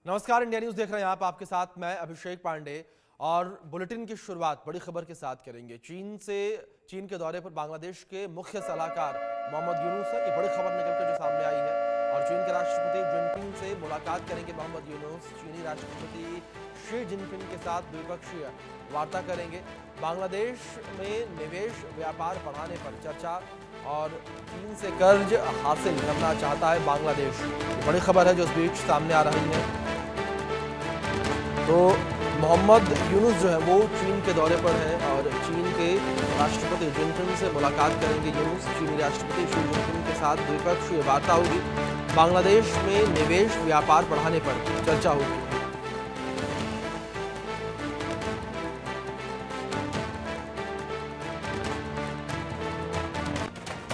नमस्कार, India news देख रहे हैं आप। आपके साथ मैं अभिषेक पांडे और बुलेटिन की शुरुआत बड़ी खबर के साथ करेंगे। चीन के दौरे पर बांग्लादेश के मुख्य सलाहकार मोहम्मद यूनुस है। ये बड़ी खबर निकलकर जो सामने आई है। और चीन के राष्ट्रपति जिनपिंग से मुलाकात करेंगे मोहम्मद यूनुस। चीनी राष्ट्रपति शी जिनपिंग के साथ द्विपक्षीय वार्ता करेंगे। बांग्लादेश में निवेश व्यापार बढ़ाने पर चर्चा और चीन से कर्ज हासिल करना चाहता है बांग्लादेश। ये बड़ी खबर है जो इस बीच सामने आ रही है। तो मोहम्मद यूनुस जो है वो चीन के दौरे पर है और चीन के राष्ट्रपति जिनपिंग से मुलाकात करेंगे यूनुस। चीनी राष्ट्रपति शी जिनपिंग के साथ द्विपक्षीय वार्ता होगी। बांग्लादेश में निवेश व्यापार बढ़ाने पर चर्चा होगी।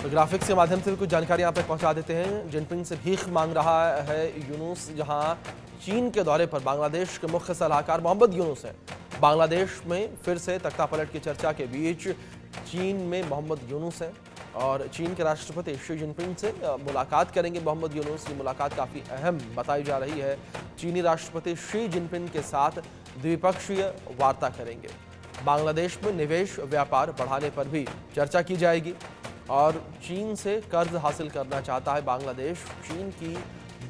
तो ग्राफिक्स के माध्यम से भी कुछ जानकारी यहाँ पे पहुंचा देते हैं। जिनपिंग से भीख मांग रहा है यूनुस, जहां चीन के दौरे पर बांग्लादेश के मुख्य सलाहकार मोहम्मद यूनुस हैं। बांग्लादेश में फिर से तख्तापलट की चर्चा के बीच चीन में मोहम्मद यूनुस हैं और चीन के राष्ट्रपति शी जिनपिंग से मुलाकात करेंगे मोहम्मद यूनुस। ये मुलाकात काफ़ी अहम बताई जा रही है। चीनी राष्ट्रपति शी जिनपिंग के साथ द्विपक्षीय वार्ता करेंगे। बांग्लादेश में निवेश व्यापार बढ़ाने पर भी चर्चा की जाएगी और चीन से कर्ज हासिल करना चाहता है बांग्लादेश। चीन की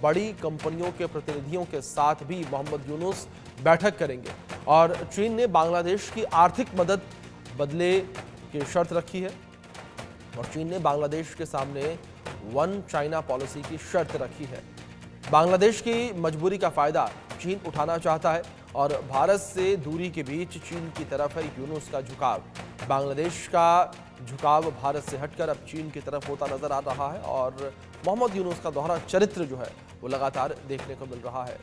बड़ी कंपनियों के प्रतिनिधियों के साथ भी मोहम्मद यूनुस बैठक करेंगे और चीन ने बांग्लादेश की आर्थिक मदद बदले की शर्त रखी है और चीन ने बांग्लादेश के सामने वन चाइना पॉलिसी की शर्त रखी है। बांग्लादेश की मजबूरी का फायदा चीन उठाना चाहता है और भारत से दूरी के बीच चीन की तरफ है यूनुस का झुकाव। बांग्लादेश का झुकाव भारत से हटकर अब चीन की तरफ होता नजर आ रहा है और मोहम्मद यूनुस का दोहरा चरित्र जो है वो लगातार देखने को मिल रहा है।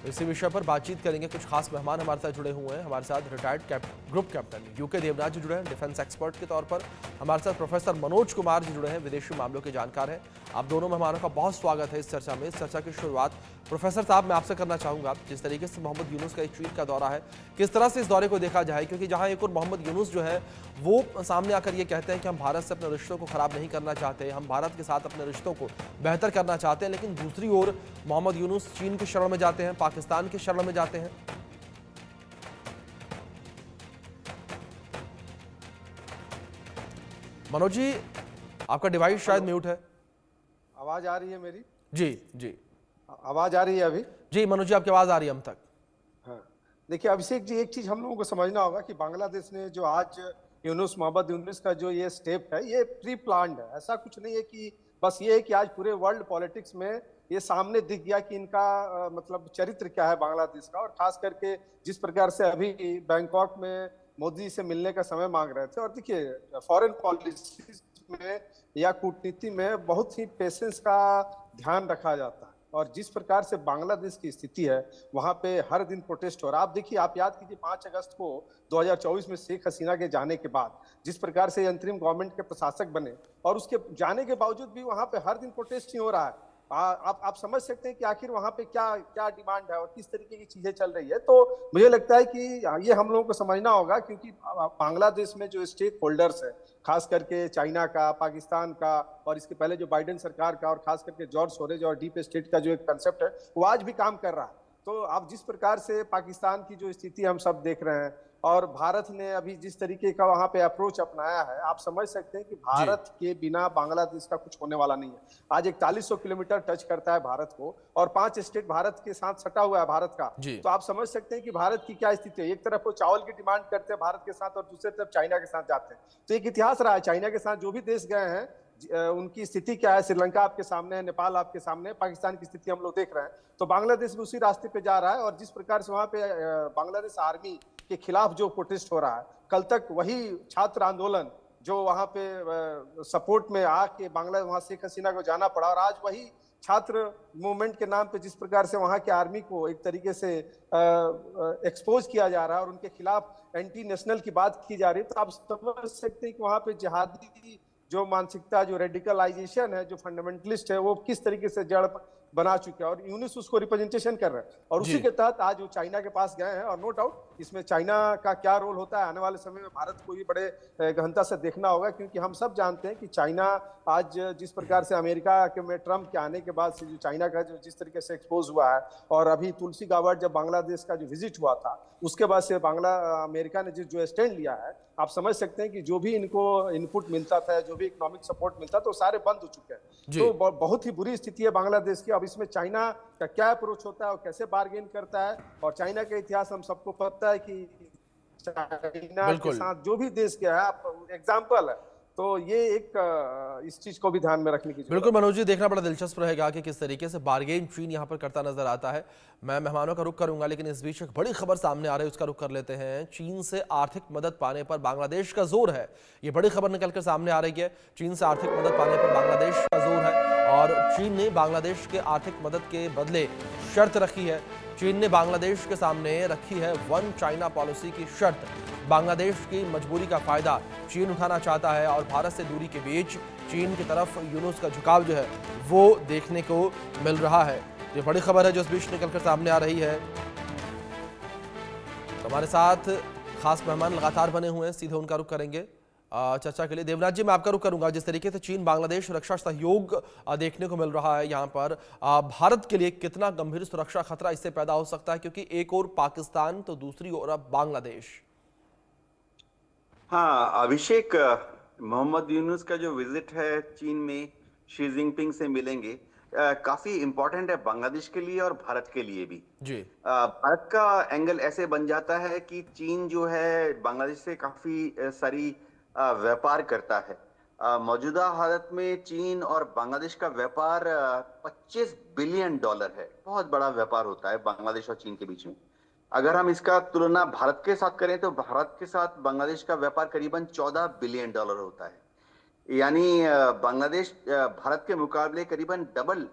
तो इसी विषय पर बातचीत करेंगे। कुछ खास मेहमान हमारे साथ जुड़े हुए हैं। हमारे साथ retired group captain UK Devnath ji जुड़े हैं डिफेंस एक्सपर्ट के तौर पर। हमारे साथ प्रोफेसर मनोज कुमार जी जुड़े हैं, विदेशी मामलों के जानकार हैं। आप दोनों मेहमानों का बहुत स्वागत है इस चर्चा में। इस चर्चा की शुरुआत प्रोफेसर साहब मैं आपसे करना चाहूँगा। जिस तरीके से मोहम्मद यूनुस का एक चीन का दौरा है, किस तरह से इस दौरे को देखा जाए, क्योंकि जहाँ एक और मोहम्मद यूनुस जो है वो सामने आकर ये कहते हैं कि हम भारत से अपने रिश्तों को खराब नहीं करना चाहते, हम भारत के साथ अपने रिश्तों को बेहतर करना चाहते हैं, लेकिन दूसरी ओर मोहम्मद यूनुस चीन की शरण में जाते हैं, पाकिस्तान की शरण में जाते हैं। मनोज जी, आपका डिवाइस शायद म्यूट है। आवाज आ रही है मेरी? जी जी, आवाज आ रही है अभी? जी मनोज जी, आपकी आवाज आ रही है हम तक। हाँ, देखिए अभिषेक जी, एक चीज हम लोगों को समझना होगा कि बांग्लादेश ने जो आज मोहम्मद यूनुस का जो ये स्टेप है, ये प्री प्लान्ड है। ऐसा कुछ नहीं है कि बस ये है कि आज पूरे वर्ल्ड पॉलिटिक्स में ये सामने दिख गया कि इनका मतलब चरित्र क्या है बांग्लादेश का। और खास करके जिस प्रकार से अभी बैंकॉक में मोदी से मिलने का समय मांग रहे थे। और देखिए फॉरेन पॉलिसी में या कूटनीति में बहुत ही पेशेंस का ध्यान रखा जाता है। और जिस प्रकार से बांग्लादेश की स्थिति है, वहां पे हर दिन प्रोटेस्ट हो रहा है। आप देखिए, आप याद कीजिए 5 अगस्त को 2024 में शेख हसीना के जाने के बाद जिस प्रकार से अंतरिम गवर्नमेंट के प्रशासक बने और उसके जाने के बावजूद भी वहां पे हर दिन प्रोटेस्ट ही हो रहा है। आप समझ सकते हैं कि आखिर वहां पे क्या क्या डिमांड है और किस तरीके की चीजें चल रही है। तो मुझे लगता है कि ये हम लोगों को समझना होगा, क्योंकि बांग्लादेश में जो स्टेक होल्डर्स है, खास करके चाइना का, पाकिस्तान का और इसके पहले जो बाइडेन सरकार का, और खास करके जॉर्ज सोरेज और डीप स्टेट का जो एक कंसेप्ट है, वो आज भी काम कर रहा है। तो आप जिस प्रकार से पाकिस्तान की जो स्थिति हम सब देख रहे हैं और भारत ने अभी जिस तरीके का वहां पे अप्रोच अपनाया है, आप समझ सकते हैं कि भारत के बिना बांग्लादेश का कुछ होने वाला नहीं है। आज 4100 किलोमीटर टच करता है भारत को और 5 स्टेट भारत के साथ सटा हुआ है भारत का। तो आप समझ सकते हैं कि भारत की क्या स्थिति है। एक तरफ वो चावल की डिमांड करते हैं भारत के साथ और दूसरी तरफ चाइना के साथ जाते हैं। तो एक इतिहास रहा है, चाइना के साथ जो भी देश गए हैं उनकी स्थिति क्या है। श्रीलंका आपके सामने है, नेपाल आपके सामने है, पाकिस्तान की स्थिति हम लोग देख रहे हैं। तो बांग्लादेश भी उसी रास्ते पे जा रहा है। और जिस प्रकार से वहां पे बांग्लादेश आर्मी के खिलाफ जो प्रोटेस्ट हो रहा है, कल तक वही छात्र आंदोलन जो वहां पे सपोर्ट में आके बांग्लादेश वहां शेख हसीना को जाना पड़ा, और आज वही छात्र मूवमेंट के नाम पे जिस प्रकार से वहां के आर्मी को एक तरीके से एक्सपोज किया जा रहा है और उनके खिलाफ एंटी नेशनल की बात की जा रही है। तो आप समझ सकते हैं कि वहां पे जिहादी जो मानसिकता, जो रेडिकलाइजेशन है, जो फंडामेंटलिस्ट है, वो किस तरीके से जड़ बना चुके हैं और यूनिस उसको रिप्रेजेंटेशन कर रहे हैं और उसी जी के तहत आज वो चाइना के पास गए हैं और नो डाउट इसमें चाइना का क्या रोल होता है आने वाले समय में भारत को भी बड़े गहनता से देखना होगा, क्योंकि हम सब जानते हैं कि चाइना आज जिस प्रकार से अमेरिका के में ट्रम्प के आने के बाद से जो चाइना का जो जिस तरीके से एक्सपोज हुआ है, और अभी तुलसी गाबार्ड जब बांग्लादेश का जो विजिट हुआ था उसके बाद से अमेरिका ने जो स्टैंड लिया है, आप समझ सकते हैं कि जो भी इनको इनपुट मिलता था, जो भी इकोनॉमिक सपोर्ट मिलता था, तो सारे बंद हो चुके हैं। जी तो बहुत ही बुरी स्थिति है बांग्लादेश की। अब इसमें चाइना का क्या अप्रोच होता है और कैसे बार्गेन करता है, और चाइना का इतिहास हम सबको पता है कि चाइना के बिल्कुल साथ जो भी देश के है आप एग्जाम्पल है, तो ये एक इस चीज को भी ध्यान में रखने की जरूरत बिल्कुल मनोज जी, देखना बड़ा दिलचस्प रहेगा कि किस तरीके से बार्गेन चीन यहाँ पर करता नजर आता है। मैं मेहमानों का रुख करूंगा, लेकिन इस बीच एक बड़ी खबर सामने आ रही है, उसका रुख कर लेते हैं। चीन से आर्थिक मदद पाने पर बांग्लादेश का जोर है, ये बड़ी खबर निकलकर सामने आ रही है। चीन से आर्थिक मदद पाने पर बांग्लादेश का जोर है और चीन ने बांग्लादेश के आर्थिक मदद के बदले शर्त रखी है। चीन ने बांग्लादेश के सामने रखी है वन चाइना पॉलिसी की शर्त। बांग्लादेश की मजबूरी का फायदा चीन उठाना चाहता है और भारत से दूरी के बीच चीन की तरफ यूनुस का झुकाव जो है वो देखने को मिल रहा है। ये बड़ी खबर है जो इस बीच निकलकर सामने आ रही है। तो हमारे साथ खास मेहमान लगातार बने हुए हैं, सीधे उनका रुख करेंगे चर्चा के लिए। देवराज जी, मैं आपका रुख करूंगा। जिस तरीके से चीन बांग्लादेश रक्षा सहयोग देखने को मिल रहा है यहाँ पर, भारत के लिए कितना गंभीर सुरक्षा खतरा इससे पैदा हो सकता है, क्योंकि एक ओर पाकिस्तान तो दूसरी ओर अब बांग्लादेश। हाँ अभिषेक, मोहम्मद यूनुस का जो विजिट है चीन में, शी जिनपिंग से मिलेंगे, काफी इंपॉर्टेंट है बांग्लादेश के लिए और भारत के लिए भी। जी भारत का एंगल ऐसे बन जाता है कि चीन जो है बांग्लादेश से काफी सारी व्यापार करता है। मौजूदा हालत में चीन और बांग्लादेश का व्यापार 25 बिलियन डॉलर है। बहुत बड़ा व्यापार होता है बांग्लादेश और चीन के बीच में। अगर हम इसका तुलना भारत के साथ करें तो भारत के साथ बांग्लादेश का व्यापार करीबन 14 बिलियन डॉलर होता है। यानी बांग्लादेश भारत के मुकाबले करीबन डबल,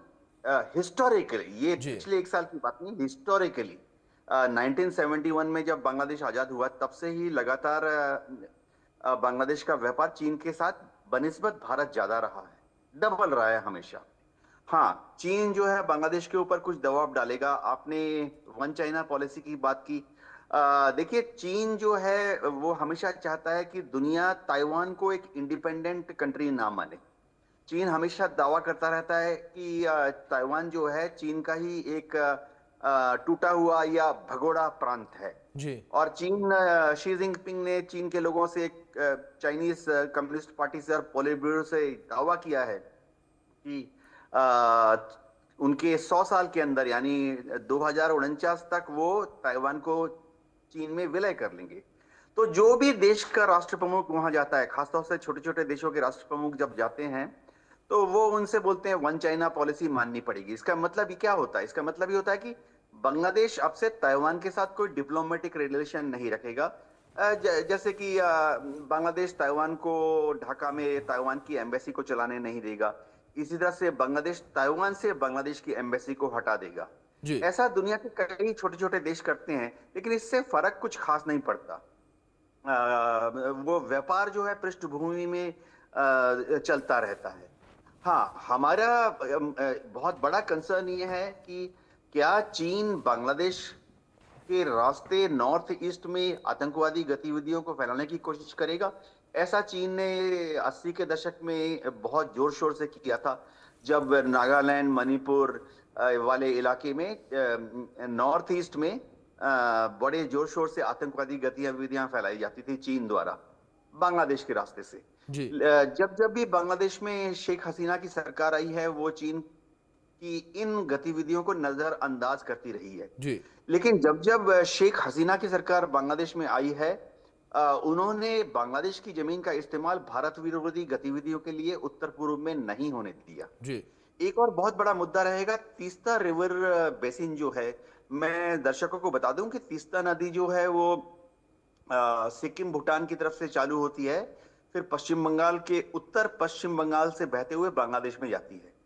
हिस्टोरिकली, ये जी पिछले एक साल की बात नहीं, हिस्टोरिकली 1971 में जब बांग्लादेश आजाद हुआ तब से ही लगातार बांग्लादेश का व्यापार चीन के साथ बनिस्बत भारत ज्यादा रहा है, डबल रहा है हमेशा। हाँ, चीन जो है बांग्लादेश के ऊपर कुछ दबाव डालेगा। आपने वन चाइना पॉलिसी की बात की। देखिए, चीन जो है वो हमेशा चाहता है कि दुनिया ताइवान को एक इंडिपेंडेंट कंट्री ना माने। चीन हमेशा दावा करता रहता है कि ताइवान जो है चीन का ही एक टूटा हुआ या भगोड़ा प्रांत है। जी और चीन, शी जिनपिंग ने चीन के लोगों से, चाइनीज कम्युनिस्ट पार्टी से और पोलिट ब्यूरो से दावा किया है कि उनके 100 साल के अंदर यानी 2049 तक वो ताइवान को चीन में विलय कर लेंगे। तो जो भी देश का राष्ट्र प्रमुख वहां जाता है, खासतौर से छोटे छोटे देशों के राष्ट्र प्रमुख जब जाते हैं, तो वो उनसे बोलते हैं वन चाइना पॉलिसी माननी पड़ेगी। इसका मतलब ये क्या होता है? इसका मतलब ये होता है कि बांग्लादेश अब से ताइवान के साथ कोई डिप्लोमेटिक रिलेशन नहीं रखेगा। जैसे कि बांग्लादेश ताइवान को ढाका में ताइवान की एम्बेसी को चलाने नहीं देगा, इसी तरह से बांग्लादेश ताइवान से बांग्लादेश की एम्बेसी को हटा देगा। जी ऐसा दुनिया के कई छोटे छोटे देश करते हैं, लेकिन इससे फर्क कुछ खास नहीं पड़ता। वो व्यापार जो है पृष्ठभूमि में चलता रहता है। हाँ, हमारा बहुत बड़ा कंसर्न ये है कि क्या चीन बांग्लादेश के रास्ते नॉर्थ ईस्ट में आतंकवादी गतिविधियों को फैलाने की कोशिश करेगा? ऐसा चीन ने 80 के दशक में बहुत जोर शोर से किया था, जब नागालैंड, मणिपुर वाले इलाके में नॉर्थ ईस्ट में बड़े जोर शोर से आतंकवादी गतिविधियां फैलाई जाती थी चीन द्वारा बांग्लादेश के रास्ते से। जी जब जब भी बांग्लादेश में शेख हसीना की सरकार आई है, वो चीन की इन गतिविधियों को नजरअंदाज करती रही है। जी लेकिन जब जब शेख हसीना की सरकार बांग्लादेश में आई है, उन्होंने बांग्लादेश की जमीन का इस्तेमाल भारत विरोधी गतिविधियों के लिए उत्तर पूर्व में नहीं होने दिया। जी एक और बहुत बड़ा मुद्दा रहेगा तीस्ता रिवर बेसिन जो है। मैं दर्शकों को बता दूं कि तीस्ता नदी जो है वो सिक्किम, भूटान की तरफ से चालू होती है, फिर पश्चिम बंगाल के उत्तर पश्चिम बंगाल से बहते हुए बांग्लादेश में जाती है।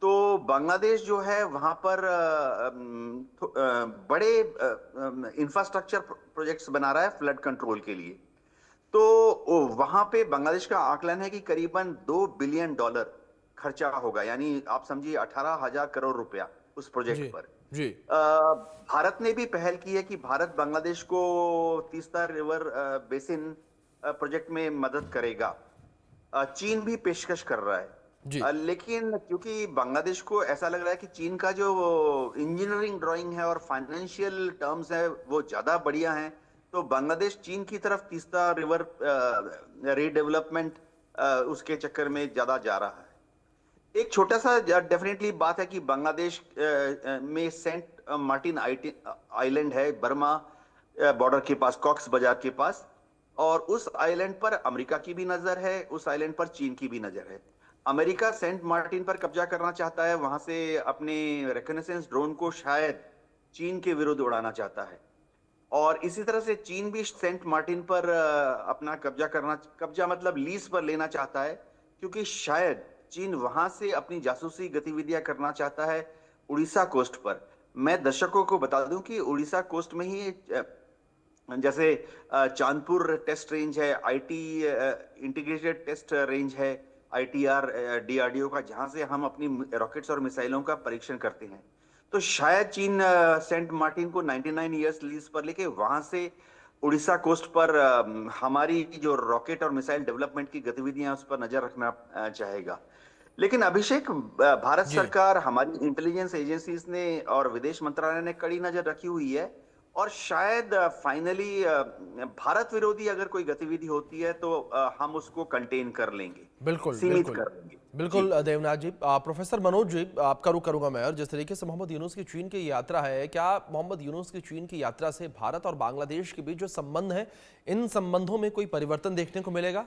तो बांग्लादेश जो है वहां पर बड़े इंफ्रास्ट्रक्चर प्रोजेक्ट्स बना रहा है फ्लड कंट्रोल के लिए। तो वहां पे बांग्लादेश का आकलन है कि करीबन $2 बिलियन खर्चा होगा, यानी आप समझिए 18,000 करोड़ रुपया उस प्रोजेक्ट जी पर। जी भारत ने भी पहल की है कि भारत बांग्लादेश को तीस्ता रिवर बेसिन प्रोजेक्ट में मदद करेगा। चीन भी पेशकश कर रहा है। जी लेकिन क्योंकि बांग्लादेश को ऐसा लग रहा है कि चीन का जो इंजीनियरिंग ड्राइंग है और फाइनेंशियल टर्म्स है वो ज्यादा बढ़िया हैं, तो बांग्लादेश चीन की तरफ तीस्ता रिवर रीडेवलपमेंट उसके चक्कर में ज्यादा जा रहा है। एक छोटा सा डेफिनेटली बात है कि बांग्लादेश में सेंट मार्टिन आइलैंड है, बर्मा बॉर्डर के पास, कॉक्स बाजार के पास, और उस आइलैंड पर अमेरिका की भी नजर है, उस आइलैंड पर चीन की भी नजर है। अमेरिका सेंट मार्टिन पर कब्जा करना चाहता है, वहां से अपने रेकनेसेंस ड्रोन को शायद चीन के विरुद्ध उड़ाना चाहता है। और इसी तरह से चीन भी सेंट मार्टिन पर अपना कब्जा मतलब लीज पर लेना चाहता है, क्योंकि शायद चीन वहां से अपनी जासूसी गतिविधियां करना चाहता है उड़ीसा कोस्ट पर। मैं दर्शकों को बता दूं कि उड़ीसा कोस्ट में ही जैसे चांदपुर टेस्ट रेंज है, आईटी इंटीग्रेटेड टेस्ट रेंज है, आईटीआर डीआरडीओ का, जहां से हम अपनी रॉकेट्स और मिसाइलों का परीक्षण करते हैं। तो शायद चीन सेंट मार्टिन को 99 ईयर्स लीज पर लेके वहां से उड़ीसा कोस्ट पर हमारी जो रॉकेट और मिसाइल डेवलपमेंट की गतिविधियां उस पर नजर रखना चाहेगा। लेकिन अभिषेक, भारत जी सरकार, हमारी इंटेलिजेंस एजेंसीज ने और विदेश मंत्रालय ने कड़ी नजर रखी हुई है, और शायद फाइनली भारत विरोधी अगर कोई गतिविधि होती है तो हम उसको कंटेन कर लेंगे, बिल्कुल सीमित बिल्कुल कर लेंगे। जी। बिल्कुल देवनाथ जी। प्रोफेसर मनोज जी, आपका रुख करूंगा मैं। और जिस तरीके से मोहम्मद यूनुस की चीन की यात्रा है, क्या मोहम्मद यूनुस की चीन की यात्रा से भारत और बांग्लादेश के बीच जो संबंध है, इन संबंधों में कोई परिवर्तन देखने को मिलेगा?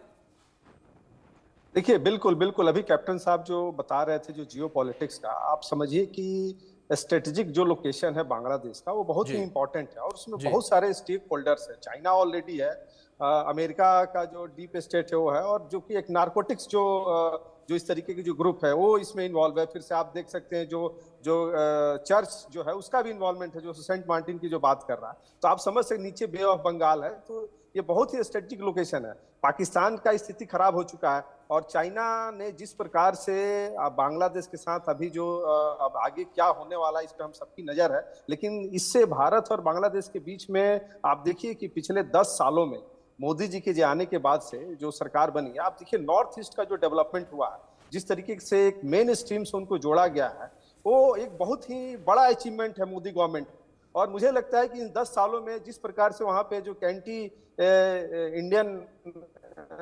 देखिए, बिल्कुल बिल्कुल, अभी कैप्टन साहब जो बता रहे थे जो जियो पॉलिटिक्स का, आप समझिए कि स्ट्रेटेजिक जो लोकेशन है बांग्लादेश का वो बहुत ही जी इंपॉर्टेंट है, और उसमें जी बहुत सारे स्टेक होल्डर्स हैं। चाइना ऑलरेडी है, अमेरिका का जो डीप स्टेट है वो है, और जो कि एक नारकोटिक्स जो इस तरीके की जो ग्रुप है वो इसमें इन्वॉल्व है। फिर से आप देख सकते हैं जो जो चर्च जो है उसका भी इन्वॉल्वमेंट है, जो सेंट मार्टिन की जो बात कर रहा है। तो आप समझ सकते, नीचे बे ऑफ बंगाल है, तो ये बहुत ही स्ट्रेटेजिक लोकेशन है। पाकिस्तान का स्थिति खराब हो चुका है, और चाइना ने जिस प्रकार से बांग्लादेश के साथ अभी जो अब आगे क्या होने वाला है इस पर हम सबकी नजर है। लेकिन इससे भारत और बांग्लादेश के बीच में आप देखिए कि पिछले 10 सालों में मोदी जी के आने के बाद से जो सरकार बनी है, आप देखिए नॉर्थ ईस्ट का जो डेवलपमेंट हुआ है, जिस तरीके से एक मेन स्ट्रीम से उनको जोड़ा गया है, वो एक बहुत ही बड़ा अचीवमेंट है मोदी गवर्नमेंट। और मुझे लगता है कि इन 10 सालों में जिस प्रकार से वहां पे जो एंटी इंडियन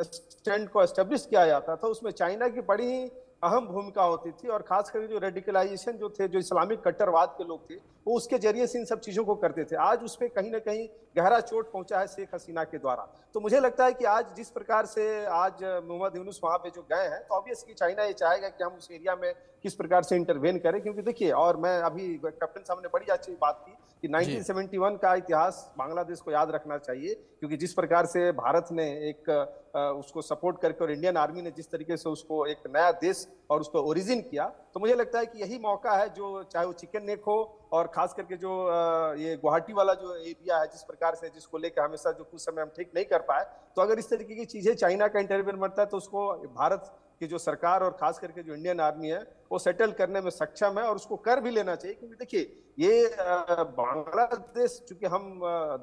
स्टैंड को एस्टेब्लिश किया जाता था, उसमें चाइना की बड़ी ही अहम भूमिका होती थी। और खास करके जो रेडिकलाइजेशन जो थे, जो इस्लामिक कट्टरवाद के लोग थे, वो उसके जरिए से इन सब चीजों को करते थे। आज उस पर कहीं ना कहीं गहरा चोट पहुंचा है शेख हसीना के द्वारा। तो मुझे लगता है कि आज जिस प्रकार से आज मोहम्मद यूनुस वहां पे जो गए हैं, तो ऑब्वियसली चाइना ये चाहेगा कि हम उस एरिया में किस प्रकार से इंटरवेन करें। क्योंकि देखिए, और मैं अभी कैप्टन साहब ने बड़ी अच्छी बात की कि जी 1971 का इतिहास बांग्लादेश को याद रखना चाहिए, क्योंकि जिस प्रकार से भारत ने एक उसको सपोर्ट करके और इंडियन आर्मी ने जिस तरीके से उसको एक नया देश और उसको ओरिजिन किया, तो मुझे लगता है कि यही मौका है, जो चाहे वो चिकन नेक हो, और खास करके जो ये गुवाहाटी वाला जो एरिया है, जिस प्रकार से जिसको लेकर हमेशा जो कुछ समय हम ठीक नहीं कर पाए, तो अगर इस तरीके की चीजें चाइना का इंटरवेन बनता है, तो उसको भारत की जो सरकार और खास करके जो इंडियन आर्मी है वो सेटल करने में सक्षम है, और उसको कर भी लेना चाहिए। क्योंकि देखिए, ये बांग्लादेश चूंकि हम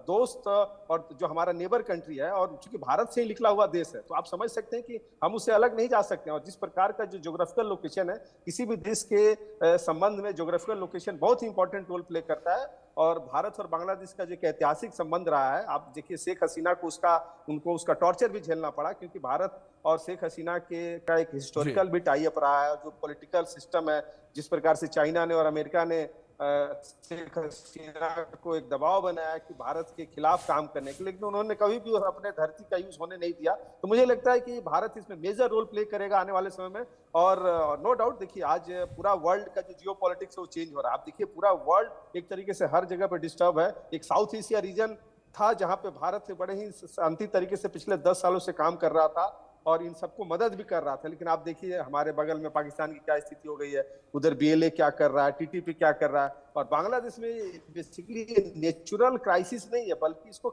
दोस्त और जो हमारा नेबर कंट्री है, और चूंकि भारत से ही निकला हुआ देश है, तो आप समझ सकते हैं कि हम उससे अलग नहीं जा सकते हैं। और जिस प्रकार का जो ज्योग्राफिकल लोकेशन है, किसी भी देश के संबंध में ज्योग्राफिकल लोकेशन बहुत ही इंपॉर्टेंट रोल प्ले करता है। और भारत और बांग्लादेश का जो एक ऐतिहासिक संबंध रहा है, आप देखिए शेख हसीना को उनको उसका टॉर्चर भी झेलना पड़ा, क्योंकि भारत और शेख हसीना का एक जी हिस्टोरिकल भी टाई अप रहा है। जो पॉलिटिकल सिस्टम है, जिस प्रकार से चाइना ने और अमेरिका ने शेख हसीना को एक दबाव बनाया कि भारत के खिलाफ काम करने के लिए, लेकिन उन्होंने कभी भी अपने धरती का यूज होने नहीं दिया। तो मुझे लगता है कि भारत इसमें मेजर रोल प्ले करेगा आने वाले समय में। और नो डाउट, देखिए आज पूरा वर्ल्ड का जो जियो पॉलिटिक्स है वो चेंज हो रहा है। आप देखिए पूरा वर्ल्ड एक तरीके से हर जगह पर डिस्टर्ब है। एक साउथ एशिया रीजन था जहां पे भारत से बड़े ही शांति तरीके से पिछले 10 सालों से काम कर रहा था, और इन सबको मदद भी कर रहा था। लेकिन आप देखिए हमारे बगल में पाकिस्तान की क्या स्थिति हो गई है, उधर बीएलए क्या कर रहा है, टीटीपी क्या कर रहा है, और बांग्लादेश में बेसिकली नेचुरल क्राइसिस नहीं है, बल्कि इसको,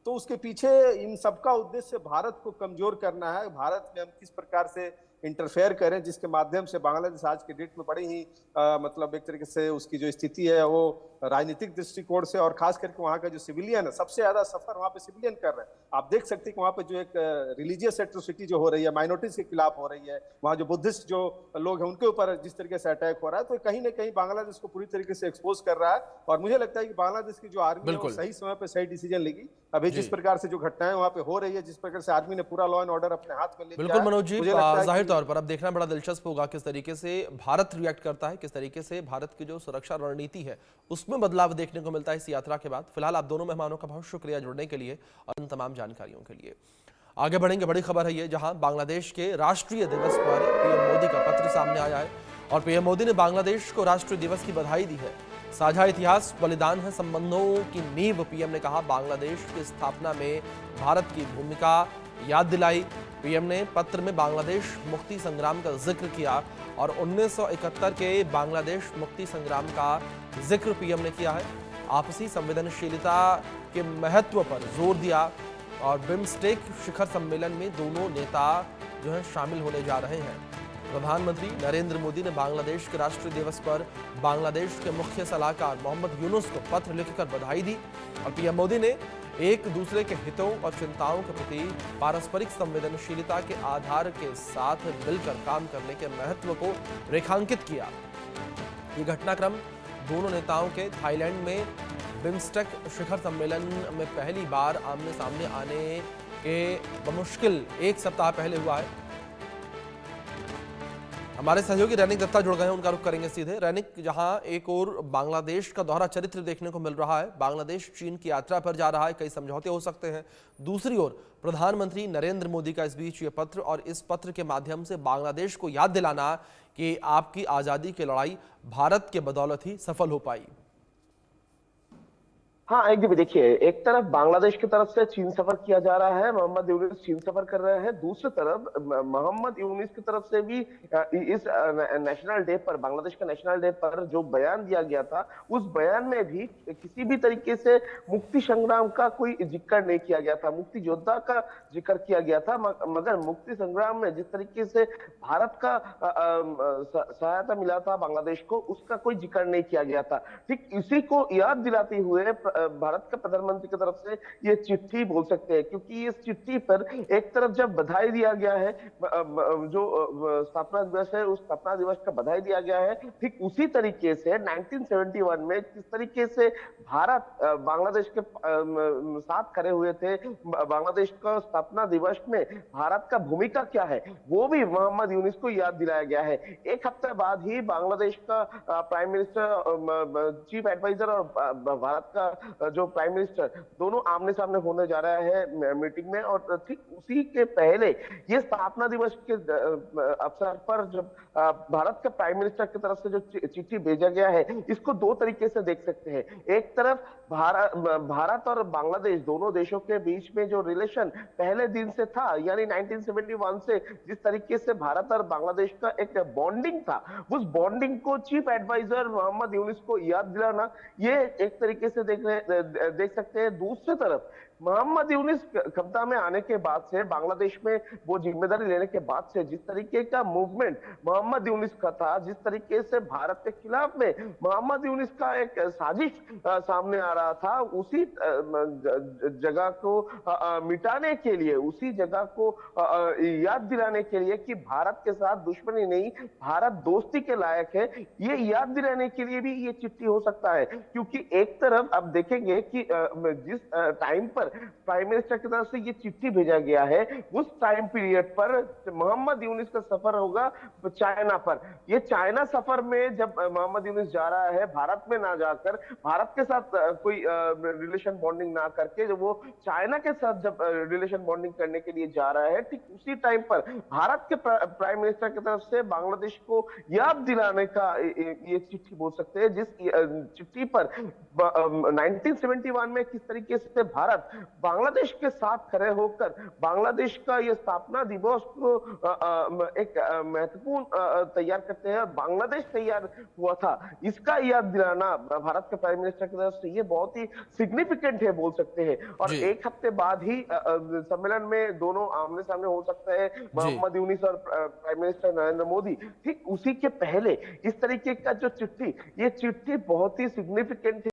तो उसके पीछे इन सबका उद्देश्य भारत को कमजोर करना है। भारत में हम किस प्रकार से इंटरफेयर करें, जिसके माध्यम से बांग्लादेश आज के डेट में बड़ी ही मतलब एक तरीके से उसकी जो स्थिति है वो राजनीतिक दृष्टिकोण से और खास करके वहाँ का जो सिविलियन है, सबसे ज्यादा सफर वहाँ पे सिविलियन कर रहे हैं। आप देख सकते हैं कि वहाँ पे जो एक रिलीजियस एट्रोसिटी जो हो रही है, माइनॉरिटीज के खिलाफ हो रही है, वहाँ जो बुद्धिस्ट जो लोग हैं उनके ऊपर जिस तरीके से अटैक हो रहा है, तो कहीं ना कहीं बांग्लादेश को पूरी तरीके से एक्सपोज कर रहा है। और मुझे लगता है कि बांग्लादेश की जो आर्मी है वो सही समय पे सही डिसीजन लेगी। अभी जिस प्रकार से जो घटनाएं वहाँ पे हो रही है, जिस प्रकार से आर्मी ने पूरा लॉ एंड ऑर्डर अपने हाथ में ले लिया बिल्कुल है, मनोज जी, मुझे लगता है जाहिर कि तौर पर अब देखना बड़ा दिलचस्प होगा किस तरीके से भारत रिएक्ट करता है, किस तरीके से भारत की जो सुरक्षा रणनीति है उसमें बदलाव देखने को मिलता है इस यात्रा के बाद। फिलहाल आप दोनों मेहमानों का बहुत शुक्रिया जुड़ने के लिए और इन तमाम जानकारियों के लिए। आगे बढ़ेंगे, बड़ी खबर है ये, जहां बांग्लादेश के राष्ट्रीय दिवस पर पीएम मोदी का पत्र सामने आया है और पीएम मोदी ने बांग्लादेश को राष्ट्रीय दिवस की बधाई दी है। साझा इतिहास बलिदान है संबंधों की नींव, पीएम ने कहा। बांग्लादेश की स्थापना में भारत की भूमिका याद दिलाई। पीएम ने पत्र में बांग्लादेश मुक्ति संग्राम का जिक्र किया और 1971 के बांग्लादेश मुक्ति संग्राम का जिक्र पीएम ने किया है। आपसी संवेदनशीलता के महत्व पर जोर दिया और बिम्स्टेक शिखर सम्मेलन में दोनों नेता जो है शामिल होने जा रहे हैं। प्रधानमंत्री नरेंद्र मोदी ने बांग्लादेश के राष्ट्रीय दिवस पर बांग्लादेश के मुख्य सलाहकार मोहम्मद यूनुस को पत्र लिखकर बधाई दी और पीएम मोदी ने एक दूसरे के हितों और चिंताओं के प्रति पारस्परिक संवेदनशीलता के आधार के साथ मिलकर काम करने के महत्व को रेखांकित किया। ये घटनाक्रम दोनों नेताओं के थाईलैंड में बिम्स्टेक शिखर सम्मेलन में पहली बार आमने सामने आने के बमुश्किल एक सप्ताह पहले हुआ है। हमारे सहयोगी रैनिक दत्ता जुड़ गए हैं, उनका रुख करेंगे सीधे। रैनिक, जहां एक और बांग्लादेश का दोहरा चरित्र देखने को मिल रहा है, बांग्लादेश चीन की यात्रा पर जा रहा है, कई समझौते हो सकते हैं। दूसरी ओर प्रधानमंत्री नरेंद्र मोदी का इस बीच ये पत्र और इस पत्र के माध्यम से बांग्लादेश को याद दिलाना कि आपकी आज़ादी की लड़ाई भारत के बदौलत ही सफल हो पाई। हाँ, एकदम देखिए, एक तरफ बांग्लादेश की तरफ से चीन सफर किया जा रहा है, मोहम्मद यूनुस चीन सफर कर रहे हैं। दूसरी तरफ मोहम्मद यूनुस की तरफ से भी इस नेशनल डे पर, बांग्लादेश का नेशनल डे पर जो बयान दिया गया था, उस बयान में भी किसी भी तरीके से मुक्ति संग्राम का कोई जिक्र नहीं किया गया था। मुक्ति योद्धा का जिक्र किया गया था, मगर मुक्ति संग्राम में जिस तरीके से भारत का सहायता मिला था बांग्लादेश को, उसका कोई जिक्र नहीं किया गया था। ठीक इसी को याद दिलाते हुए भारत का प्रधानमंत्री की तरफ से ये चिट्ठी बोल सकते हैं, क्योंकि इस चिट्ठी पर एक तरफ जब बधाई दिया गया है, जो स्थापना दिवस है उस स्थापना दिवस का बधाई दिया गया है, ठीक उसी तरीके से 1971 में किस तरीके से भारत बांग्लादेश के साथ खड़े हुए थे, बांग्लादेश का स्थापना दिवस में भारत का भूमिका क्या है, वो भी मोहम्मद यूनुस को याद दिलाया गया है। एक हफ्ते बाद ही बांग्लादेश का प्राइम मिनिस्टर, चीफ एडवाइजर और भारत का जो प्राइम मिनिस्टर, दोनों आमने सामने होने जा रहा है मीटिंग में। और ठीक उसी के पहले ये स्थापना दिवस के अवसर पर जब भारत के प्राइम मिनिस्टर की तरफ से जो चिट्ठी भेजा गया है, इसको दो तरीके से देख सकते हैं। एक तरफ भारत और बांग्लादेश दोनों देशों के बीच में जो रिलेशन पहले दिन से था, यानी 1971 से जिस तरीके से भारत और बांग्लादेश का एक बॉन्डिंग था, उस बॉन्डिंग को चीफ एडवाइजर मोहम्मद यूनुस को याद दिलाना, ये एक तरीके से देख सकते हैं। दूसरी तरफ मोहम्मद यूनुस कप्तान में आने के बाद से, बांग्लादेश में वो जिम्मेदारी लेने के बाद से जिस तरीके का मूवमेंट मोहम्मद यूनुस का था, जिस तरीके से भारत के खिलाफ में मोहम्मद यूनुस का एक साजिश सामने आ रहा था, उसी जगह को मिटाने के लिए, उसी जगह को याद दिलाने के लिए कि भारत के साथ दुश्मनी नहीं, भारत दोस्ती के लायक है, ये याद दिलाने के लिए भी ये चिट्ठी हो सकता है। क्योंकि एक तरफ अब देखेंगे कि जिस टाइम पर प्राइम मिनिस्टर की तरफ से ये चिट्ठी भेजा गया है, उस टाइम पीरियड पर मोहम्मद यूनुस का सफर होगा चाइना पर। ये चाइना सफर में जब मोहम्मद यूनुस जा रहा है, भारत में ना जाकर, भारत के साथ कोई रिलेशन बॉन्डिंग ना करके, जब वो चाइना के साथ जब रिलेशन बॉन्डिंग करने के लिए जा रहा है, ठीक उसी टाइम पर भारत के प्राइम मिनिस्टर की तरफ से बांग्लादेश को याद दिलाने का ये चिट्ठी बोल सकते हैं, जिस चिट्ठी पर 1971 में किस तरीके से भारत बांग्लादेश के साथ खड़े होकर बांग्लादेश का ये स्थापना दिवस को एक महत्वपूर्ण तैयार करते हैं। बांग्लादेश तैयार हुआ था, इसका याद दिलाना भारत के प्राइम मिनिस्टर की तरफ से ये बहुत ही सिग्निफिकेंट है बोल सकते हैं। और जी। एक हफ्ते बाद ही सम्मेलन में दोनों आमने सामने हो सकता है, मोहम्मद यूनिस और प्राइम मिनिस्टर नरेंद्र मोदी। ठीक उसी के पहले इस तरीके का जो चिट्ठी, ये चिट्ठी बहुत ही सिग्निफिकेंट